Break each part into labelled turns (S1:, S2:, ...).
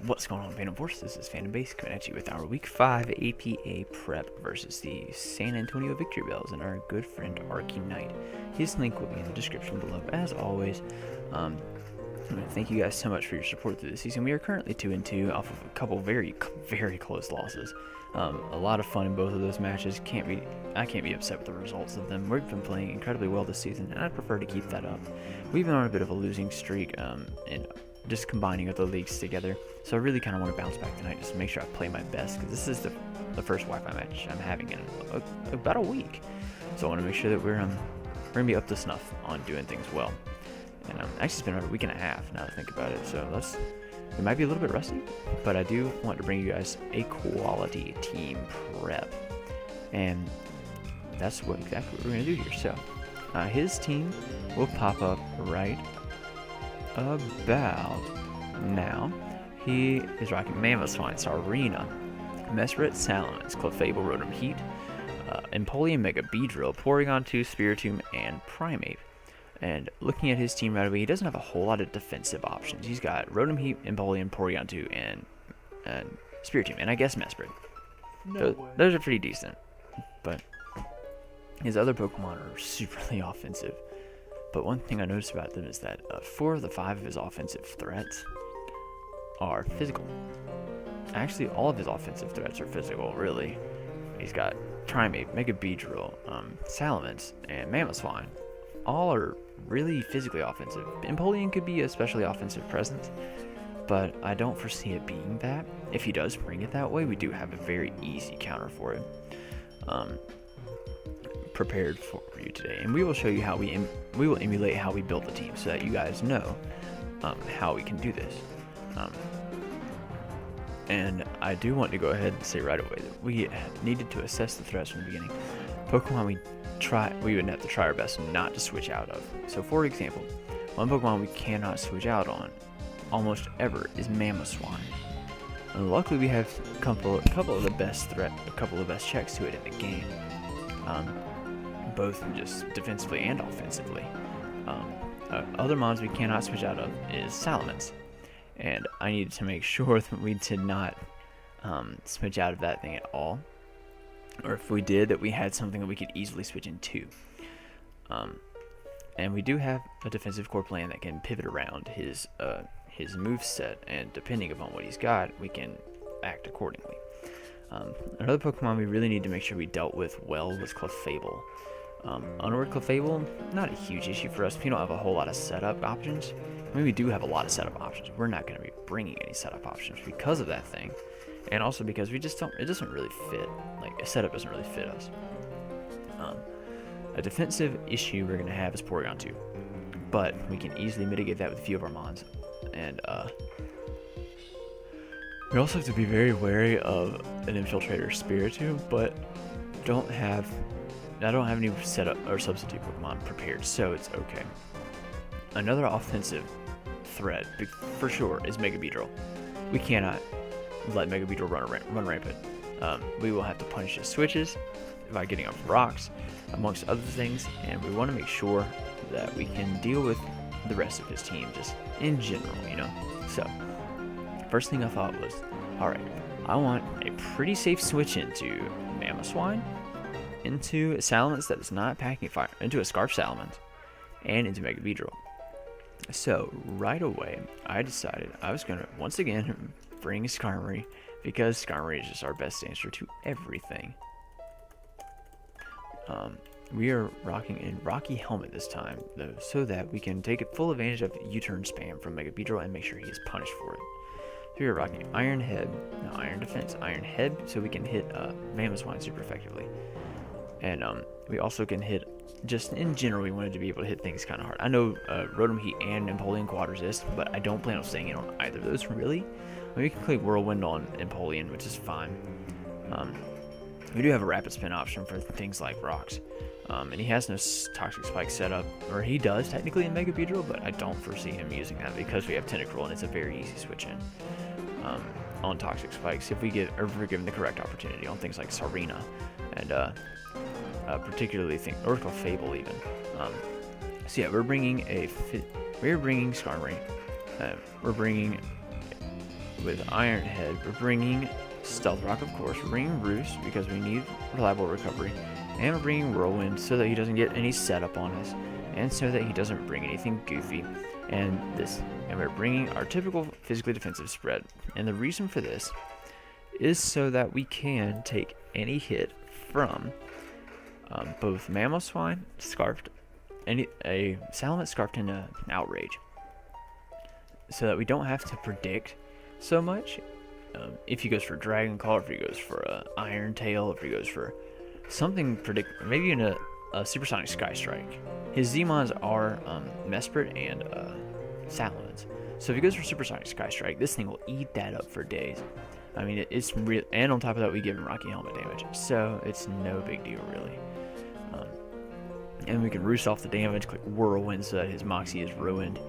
S1: What's going on, Phantom Force? This is Phantom Base coming at you with our Week 5 APA prep versus the San Antonio Victreebels and our good friend Arky Knight. His link will be in the description below, as always. Thank you guys so much for your support through the season. We are currently 2-2 off of a couple very close losses. A lot of fun in both of those matches. I can't be upset with the results of them. We've been playing incredibly well this season, and I'd prefer to keep that up. We've been on a bit of a losing streak, and just combining of the leagues together. So I really kind of want to bounce back tonight just to make sure I play my best, because this is the first Wi-Fi match I'm having in about a week. So I want to make sure that we're going to be up to snuff on doing things well. And actually it's been about a week and a half now to think about it, so it might be a little bit rusty, but I do want to bring you guys a quality team prep. And that's exactly what we're going to do here. So his team will pop up right about now. He is rocking Mammoth Swine, Sarina, Mesprit, Salamence, Clefable, Rotom Heat, Empoleon, Mega Beedrill, Porygon 2, Spiritomb, and Primeape. And looking at his team right away, he doesn't have a whole lot of defensive options. He's got Rotom Heat, Empoleon, Porygon 2, and Spiritomb, and I guess Mesprit. Those are pretty decent, but his other Pokemon are superly offensive. But one thing I noticed about them is that 4 of the 5 of his offensive threats are physical. Actually, all of his offensive threats are physical, really. He's got Primeape, Mega Beedrill, Salamence, and Mammoth Swine. All are really physically offensive. Empoleon could be a especially offensive presence, but I don't foresee it being that. If he does bring it that way, we do have a very easy counter for it. Prepared for you today, and we will show you how we will emulate how we build the team so that you guys know how we can do this. And I do want to go ahead and say right away that we needed to assess the threats from the beginning. Pokemon we would have to try our best not to switch out of. So for example, one Pokemon we cannot switch out on almost ever is Mammoth Swine. And luckily we have a couple of the best checks to it in the game. Both just defensively and offensively. Other mons we cannot switch out of is Salamence, and I needed to make sure that we did not switch out of that thing at all, or if we did, that we had something that we could easily switch into. And we do have a defensive core plan that can pivot around his move set, and depending upon what he's got, we can act accordingly. Another Pokemon we really need to make sure we dealt with well was Clefable. Unword Clefable, not a huge issue for us. We don't have a whole lot of setup options. I mean, we do have a lot of setup options. We're not going to be bringing any setup options because of that thing, and also because it doesn't really fit. Like, a setup doesn't really fit us. A defensive issue we're going to have is Porygon 2, but we can easily mitigate that with a few of our mons. And we also have to be very wary of an Infiltrator Spiritomb, but I don't have any setup or substitute Pokemon prepared, so it's okay. Another offensive threat, for sure, is Mega Beedrill. We cannot let Mega Beedrill run rampant. We will have to punish his switches by getting off rocks, amongst other things, and we want to make sure that we can deal with the rest of his team, just in general, you know? So, first thing I thought was, alright, I want a pretty safe switch into Mammoth Swine, into a Salamence that is not packing fire, into a Scarf Salamence, and into Mega Beedrill. So, right away, I decided I was going to, once again, bring Skarmory, because Skarmory is just our best answer to everything. We are rocking a Rocky Helmet this time, though, so that we can take full advantage of U-turn spam from Mega Beedrill and make sure he is punished for it. So we are rocking Iron Defense, Iron Head, so we can hit Mammoth Swine super effectively. And we also can hit, just in general, we wanted to be able to hit things kind of hard. I know Rotom Heat and Empoleon quad resist, but I don't plan on staying in on either of those, really. I mean, we can click Whirlwind on Empoleon, which is fine. We do have a Rapid Spin option for things like rocks. And he has no Toxic Spike set up, or he does technically in Mega Beedrill, but I don't foresee him using that because we have Tentacruel and it's a very easy switch in on Toxic Spikes if we're given the correct opportunity on things like Sarina and particularly or Clefable even. So yeah, we're bringing Skarmory, we're bringing with Iron Head, we're bringing Stealth Rock, of course. We're bringing Roost because we need reliable recovery. And we're bringing Whirlwind so that he doesn't get any setup on us. And so that he doesn't bring anything goofy. And we're bringing our typical physically defensive spread. And the reason for this is so that we can take any hit from both Mammal Swine, Scarfed, a Salamence, Scarfed, and an Outrage. So that we don't have to predict so much. If he goes for Dragon Claw, if he goes for Iron Tail, if he goes for something maybe in a Supersonic Sky Strike. His Z-Mons are Mesprit and Salamence. So if he goes for Supersonic Sky Strike, this thing will eat that up for days. I mean, it's real, and on top of that, we give him Rocky Helmet damage, so it's no big deal really. And we can roost off the damage, click Whirlwind so that his Moxie is ruined.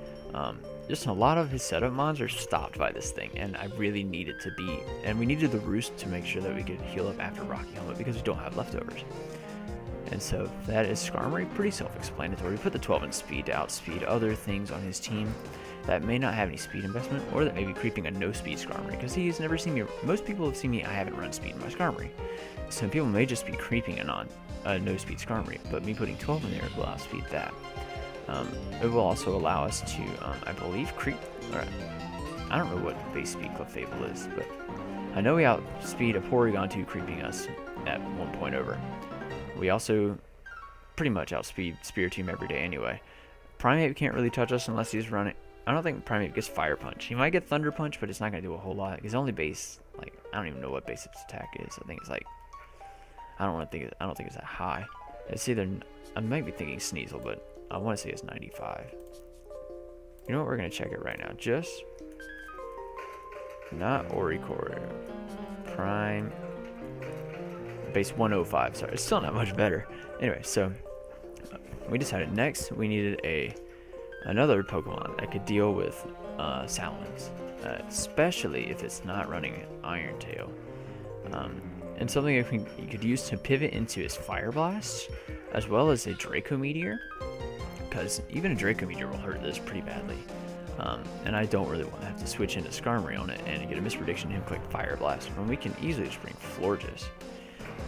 S1: Just a lot of his setup mons are stopped by this thing, and I really need it to be. And we needed the Roost to make sure that we could heal up after Rocky Helmet because we don't have leftovers. And so that is Skarmory, pretty self-explanatory. We put the 12 in speed to outspeed other things on his team that may not have any speed investment, or that may be creeping a no-speed Skarmory, because he's never seen me. Most people have seen me, I haven't run speed in my Skarmory. Some people may just be creeping a no-speed Skarmory, but me putting 12 in there will outspeed that. It will also allow us to, I believe, creep. Alright, I don't know what base speed Clefable is, but I know we outspeed a Porygon 2 creeping us at 1 point over. We also pretty much outspeed Spiritomb every day anyway. Primeape can't really touch us unless he's running. I don't think Primeape gets Fire Punch. He might get Thunder Punch, but it's not going to do a whole lot. His only base, like, I don't even know what base its attack is. I think it's like, I don't think it's that high. It's either, I might be thinking Sneasel, but I want to say it's 95. You know what? We're going to check it right now. Just not Oricorio. Prime. Base 105. Sorry, it's still not much better. Anyway, so we decided next we needed another Pokemon that could deal with Salamence, especially if it's not running Iron Tail. And something you could use to pivot into his Fire Blast, as well as a Draco Meteor, because even a Draco Meteor will hurt this pretty badly. And I don't really want to have to switch into Skarmory on it and get a misprediction and him click Fire Blast, when we can easily just bring Florges.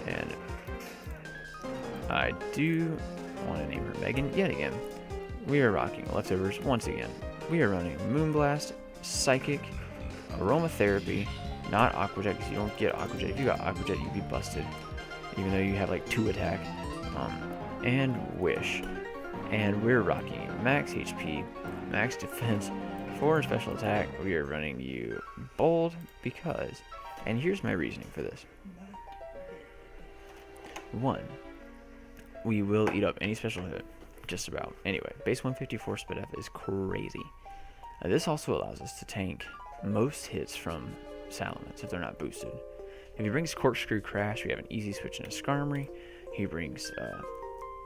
S1: And I do want to name her Megan yet again. We are rocking leftovers once again. We are running Moonblast, Psychic, Aromatherapy, not Aqua Jet, because you don't get Aqua Jet. If you got Aqua Jet, you'd be busted, even though you have like 2 attack, and Wish. And we're rocking max HP, max defense, 4 special attack. We are running you Bold because, and here's my reasoning for this. 1, we will eat up any special hit, just about. Anyway, base 154 Spit F is crazy. This also allows us to tank most hits from Salamence if they're not boosted. If he brings Corkscrew Crash, we have an easy switch into Skarmory. He brings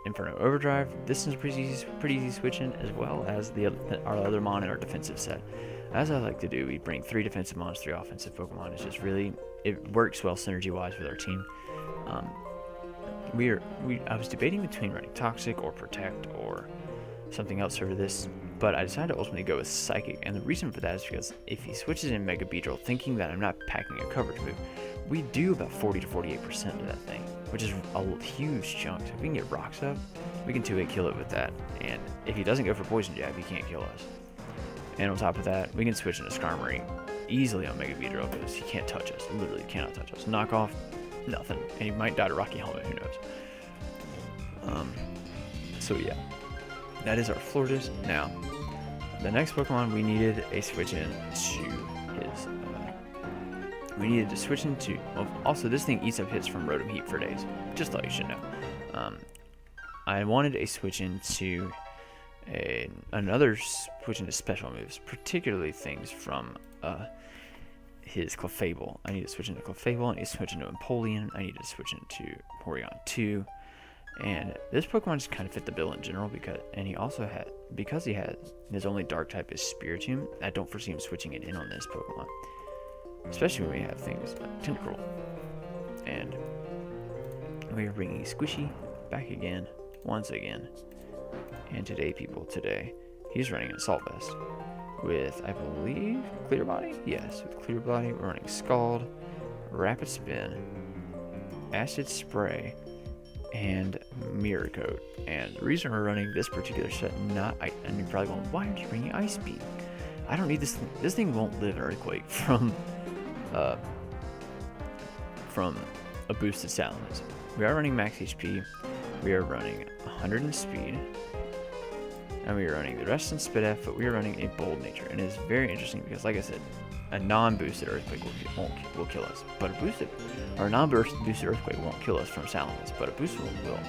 S1: Inferno Overdrive. This is a pretty easy switch in, as well as our other mon in our defensive set. As I like to do, we bring 3 defensive mons, 3 offensive Pokemon. It's just really, it works well synergy-wise with our team. I was debating between running Toxic or Protect or something else over this, but I decided to ultimately go with Psychic, and the reason for that is because if he switches in Mega Beedrill thinking that I'm not packing a coverage move, we do about 40 to 48% of that thing, which is a huge chunk. So if we can get Rocks up, we can 2-hit kill it with that, and if he doesn't go for Poison Jab, he can't kill us. And on top of that, we can switch into Skarmory easily on Mega Beedrill because he can't touch us, literally cannot touch us. Knock off, nothing, and he might die to Rocky Helmet, who knows. So yeah, that is our Florges. Now, the next Pokemon we needed a switch in to his, we needed to switch into, well, also this thing eats up hits from Rotom Heat for days, just thought you should know. I wanted a switch into another switch into special moves, particularly things from his Clefable. I need to switch into Clefable, I need to switch into Empoleon, I need to switch into Porygon 2, and this Pokemon just kind of fit the bill in general because he had his only dark type is Spiritomb. I don't foresee him switching it in on this Pokemon, especially when we have things like Tentacruel. And we are bringing Squishy back again, once again, and today, people, he's running an Assault Vest. with, I believe, Clear Body? Yes, with Clear Body, we're running Scald, Rapid Spin, Acid Spray, and Mirror Coat. And the reason we're running this particular set, and you're probably going, why aren't you bringing Ice Beam? I don't need this thing. This thing won't live an Earthquake from a boosted Salamence. We are running max HP, we are running 100 in speed, and we are running the rest in Spit F, but we are running a Bold Nature. And it is very interesting because, like I said, a non-boosted Earthquake will kill us, but a non-boosted Earthquake won't kill us from Salamence, but a boosted one will.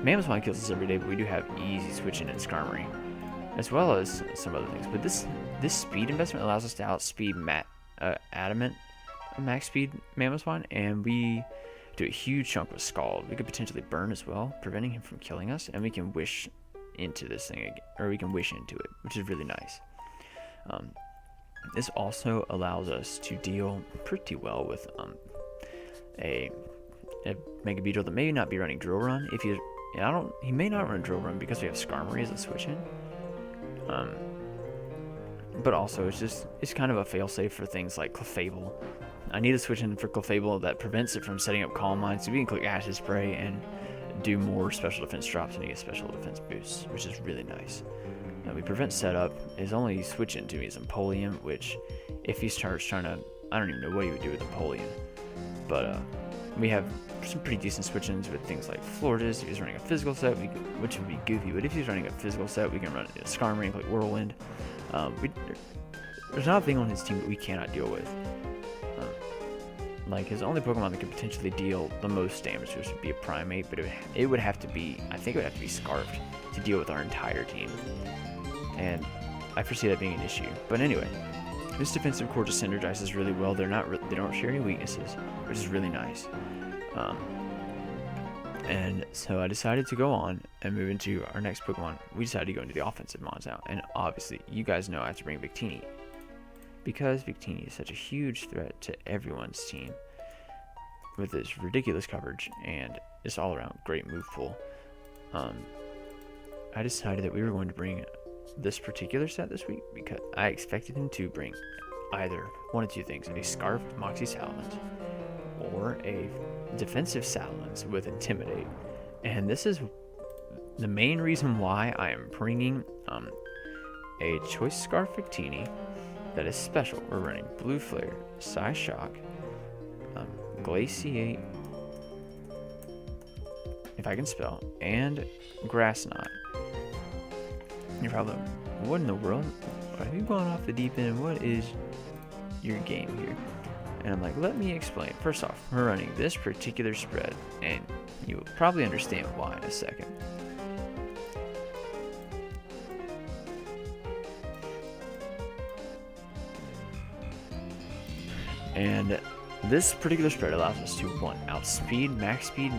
S1: Mammothwine kills us every day, but we do have easy switching and Skarmory, as well as some other things. But this speed investment allows us to outspeed Adamant max speed Mammothwine, and we do a huge chunk with Scald. We could potentially burn as well, preventing him from killing us, and we can wish into this thing again, or we can wish into it, which is really nice. This also allows us to deal pretty well with a Mega Beedrill that may not be running Drill Run. He may not run Drill Run because we have Skarmory as a switch in. But also it's kind of a failsafe for things like Clefable. I need a switch in for Clefable that prevents it from setting up Calm Mind, so we can click Acid Spray and do more special defense drops and get special defense boosts, which is really nice. We prevent setup. His only switch into me is Empoleon, which if he starts trying to, I don't even know what he would do with Empoleon. But we have some pretty decent switch-ins with things like Floridas. If he's running a physical set, which would be goofy, but if he's running a physical set, we can run a Skarmory and click Whirlwind. There's not a thing on his team that we cannot deal with. Like, his only Pokemon that could potentially deal the most damage to us would be a Primeape, but it would have to be, I think it would have to be Scarfed to deal with our entire team. And I foresee that being an issue. But anyway, this defensive core just synergizes really well. They don't share any weaknesses, which is really nice. And so I decided to go on and move into our next Pokemon. We decided to go into the offensive mons now. And obviously, you guys know I have to bring Victini, because Victini is such a huge threat to everyone's team with its ridiculous coverage and its all-around great move pool. I decided that we were going to bring this particular set this week because I expected him to bring either one of two things: a Scarfed Moxie Salamence or a defensive Salamence with Intimidate. And this is the main reason why I am bringing a Choice Scarf Victini that is special. We're running Blue Flare, Psyshock, Glaciate, if I can spell, and Grass Knot. You're probably like, what in the world? Have you gone off the deep end? What is your game here? And I'm like, let me explain. First off, we're running this particular spread, and you'll probably understand why in a second. And this particular spread allows us to, one, outspeed, max speed,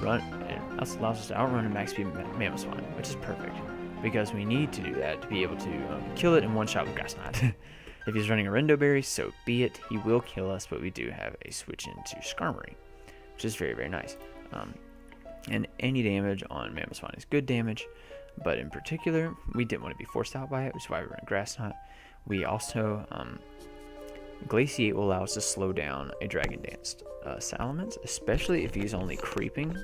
S1: run, and allows us to outrun and max speed Mammothwine, which is perfect, because we need to do that to be able to kill it in one shot with Grass Knot. If he's running a Rendo Berry, so be it. He will kill us, but we do have a switch into Skarmory, which is very, very nice. And any damage on Mammothwine is good damage, but in particular, we didn't want to be forced out by it, which is why we run Grass Knot. We also, Glaciate will allow us to slow down a Dragon Dance Salamence, especially if he's only creeping.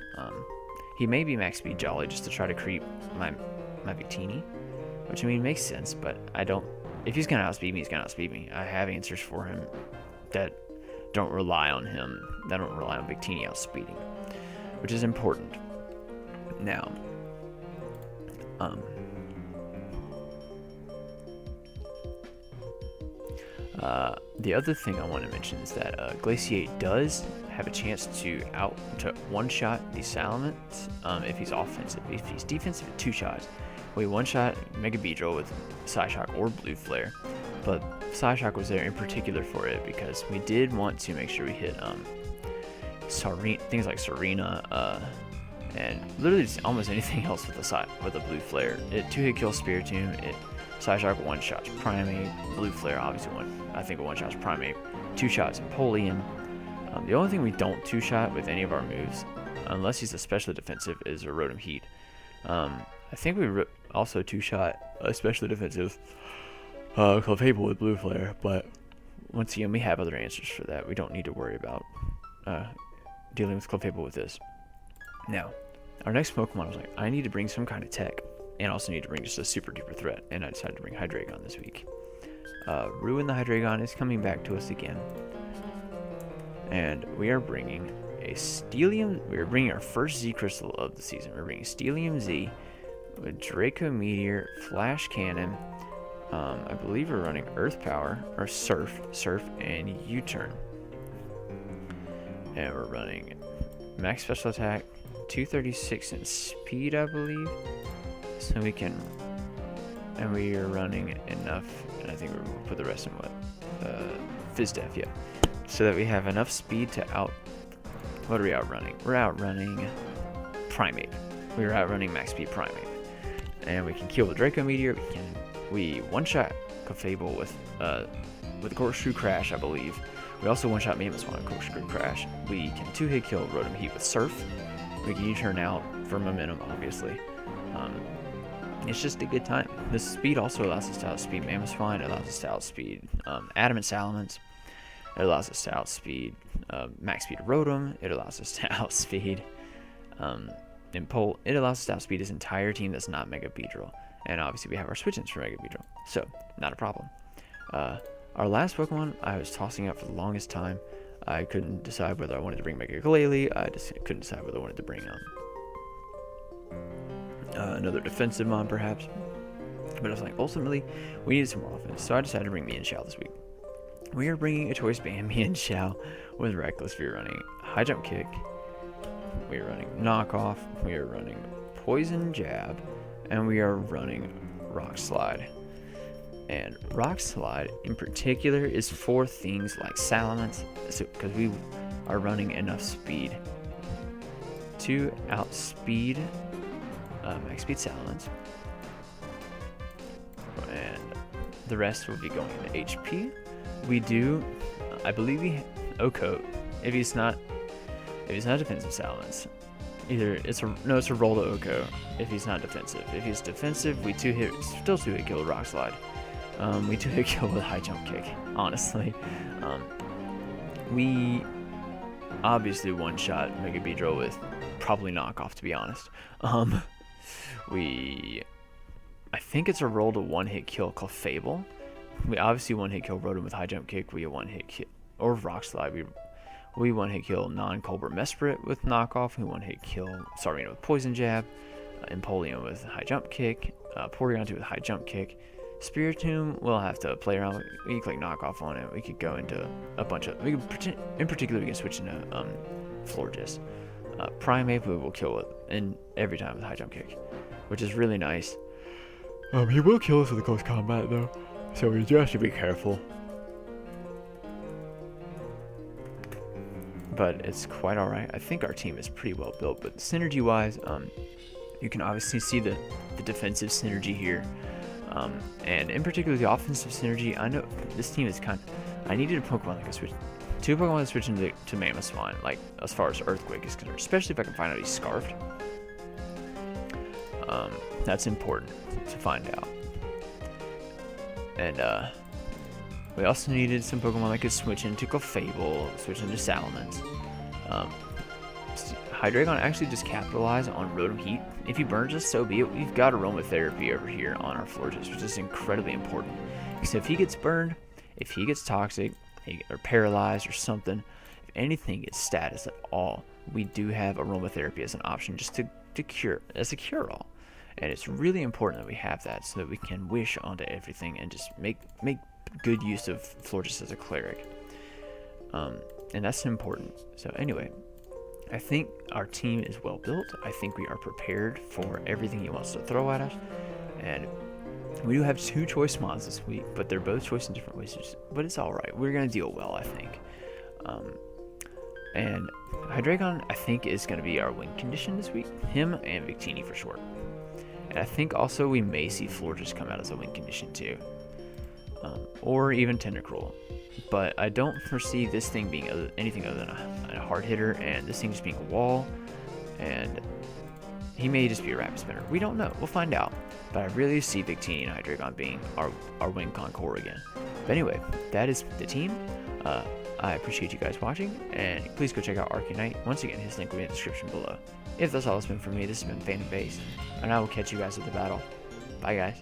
S1: He may be max speed Jolly just to try to creep my Victini, which I mean makes sense, but I don't. If he's gonna outspeed me, he's gonna outspeed me. I have answers for him that don't rely on him, that don't rely on Victini outspeeding, which is important. Now, the other thing I want to mention is that Glaciate does have a chance to one-shot the Salamence if he's offensive. If he's defensive, 2 shots. We one-shot Mega Beedrill with Psyshock or Blue Flare, but Psyshock was there in particular for it because we did want to make sure we hit things like Serena and literally just almost anything else with a Blue Flare. It 2-hit kills Spiritomb. Psyshock 1-shots Primeape. Blue Flare obviously I think 1-shots Primeape. 2 shots Empoleon. The only thing we don't 2-shot with any of our moves, unless he's especially defensive, is a Rotom Heat. I think we also two-shot, especially defensive, Clefable with Blue Flare, but once again, we have other answers for that. We don't need to worry about dealing with Clefable with this. Now, our next Pokemon was like, I need to bring some kind of tech, and also need to bring just a super duper threat, and I decided to bring Hydreigon this week. Ruin the Hydreigon is coming back to us again, and we are bringing a Steelium. We are bringing our first Z Crystal of the season. We're bringing Steelium Z with Draco Meteor, Flash Cannon. I believe we're running Earth Power, or Surf, and U-Turn. And we're running Max Special Attack, 236 in Speed, I believe. So we can, and we are running enough, and I think we'll put the rest in what? Fizz Def, yeah. So that we have enough speed to what are we outrunning? We're outrunning Primeape. We're outrunning Max Speed Primeape. And we can kill the Draco Meteor, we one-shot Clefable with Corkscrew Crash, I believe. We also one-shot Mamoswine with Corkscrew Crash. We can two-hit kill Rotom Heat with Surf. We can U-turn out for momentum, obviously. It's just a good time. The speed also allows us to outspeed Mamoswine. It allows us to outspeed Adamant Salamence. It allows us to outspeed Max Speed Rotom. It allows us to outspeed Impult. It allows us to outspeed his entire team that's not Mega Beedrill. And obviously we have our switch-ins for Mega Beedrill, so not a problem. Our last Pokemon I was tossing out for the longest time. I couldn't decide whether I wanted to bring Mega Glalie. I just couldn't decide whether I wanted to bring another defensive mon, perhaps. But I was like, ultimately, we needed some more offense, so I decided to bring Mienshao this week. We are bringing a choice band Mienshao with Reckless. We are running High Jump Kick. We are running Knockoff. We are running Poison Jab. And we are running Rock Slide. And Rock Slide in particular is for things like Salamence, because we are running enough speed to outspeed Max Speed Salamence. And the rest will be going into HP. We do, I believe Oko, if he's not defensive Salamence. Either it's a roll to Oko if he's not defensive. If he's defensive, we still two-hit kill with Rock Slide. We two-hit kill with High Jump Kick, honestly. We obviously one-shot Mega Beedrill with probably Knockoff, to be honest. I think it's a roll to one-hit kill Clefable. We obviously one-hit kill Rotom with High Jump Kick. We one-hit kill, or Rock Slide. We one-hit kill non-Colbert Mesprit with Knockoff. We one-hit kill Sarina with Poison Jab. Empoleon with High Jump Kick. Porygon 2 with High Jump Kick. Spiritomb, we'll have to play around. We can click Knockoff on it. We could go into a bunch of... in particular, we can switch into Florges. Primeape, we will kill it every time with High Jump Kick, which is really nice. He will kill us with a close combat, though, so we just have to be careful. But it's quite alright. I think our team is pretty well built, but synergy-wise, you can obviously see the defensive synergy here. And in particular, the offensive synergy. I know this team is I needed a Pokemon that could switch. Two Pokemon that switch into Mamoswine, like, as far as Earthquake is concerned. Especially if I can find out he's Scarfed. That's important to find out. And, we also needed some Pokemon that could switch into Clefable, switch into Salamence. Hydreigon actually just capitalize on Rotom Heat. If he burns us, so be it. We've got Aromatherapy over here on our Florges, which is incredibly important. Because if he gets burned, if he gets toxic, or paralyzed or something, if anything gets status at all, we do have Aromatherapy as an option just to cure, as a cure-all. And it's really important that we have that so that we can wish onto everything and just make good use of Florges as a cleric. And that's important. So anyway, I think our team is well built. I think we are prepared for everything he wants to throw at us. And we do have two choice mods this week, but they're both choice in different ways. But it's alright. We're going to deal well, I think. And Hydreigon, I think, is going to be our win condition this week. Him and Victini for short. And I think also we may see Florges come out as a win condition too. Or even Tentacruel. But I don't foresee this thing being anything other than a hard hitter, and this thing just being a wall. And He may just be a rapid spinner. We don't know. We'll find out. But I really see Victini and Hydreigon being our win con core again. But anyway, that is the team. I appreciate you guys watching, and please go check out Arcanite. Once again, his link will be in the description below. If that's all it's been from me, this has been Fan and Base, and I will catch you guys at the battle. Bye, guys.